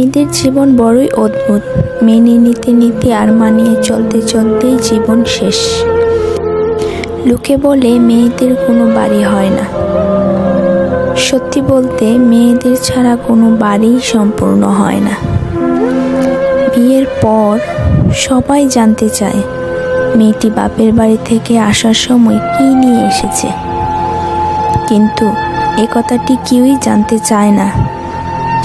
মেয়েদের জীবন বড়ই অদ্ভুত। মেনে নিতে নিতে আর মানিয়ে চলতে চলতেই জীবন শেষ। লোকে বলে মেয়েদের কোনো বাড়ি হয় না। সত্যি বলতে মেয়েদের ছাড়া কোনো বাড়িই সম্পূর্ণ হয় না। বিয়ের পর সবাই জানতে চায় মেয়েটি বাপের বাড়ি থেকে আসার সময় কী নিয়ে এসেছে, কিন্তু এ কথাটি কেউই জানতে চায় না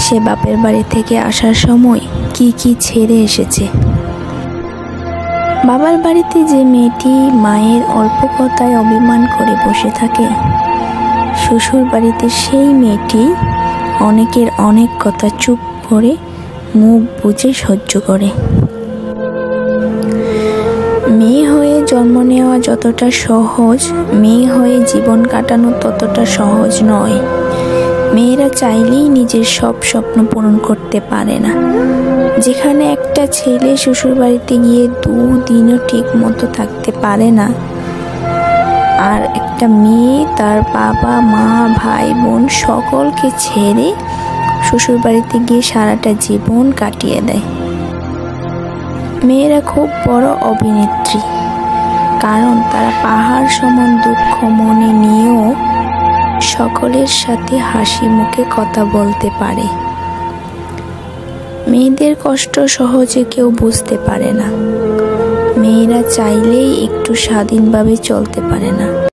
সে বাপের বাড়ি থেকে আসার সময় কি কি ছেড়ে এসেছে। বাবার বাড়িতে যে মেয়েটি মায়ের অল্প কথায় অভিমান করে বসে থাকে, শ্বশুর বাড়িতে সেই মেয়েটি অনেকের অনেক কথা চুপ করে মুখ বুজে সহ্য করে। মেয়ে হয়ে জন্ম নেওয়া যতটা সহজ, মেয়ে হয়ে জীবন কাটানো ততটা সহজ নয়। মেয়েরা চাইলেই নিজের সব স্বপ্ন পূরণ করতে পারে না। যেখানে একটা ছেলে শ্বশুর বাড়িতে গিয়ে 2 দিনও ঠিক মতো থাকতে পারে না, আর একটা মেয়ে তার বাবা মা ভাই বোন সকলকে ছেড়ে শ্বশুর বাড়িতে গিয়ে সারাটা জীবন কাটিয়ে দেয়। মেয়েরা খুব বড় অভিনেত্রী, কারণ তারা পাহাড় সমান দুঃখ মনে নিয়েও সকলের সাথে হাসি মুখে কথা বলতে পারে। মেয়েদের কষ্ট সহজে কেউ বুঝতে পারে না। মেয়েরা চাইলেই একটু স্বাধীনভাবে চলতে পারে না।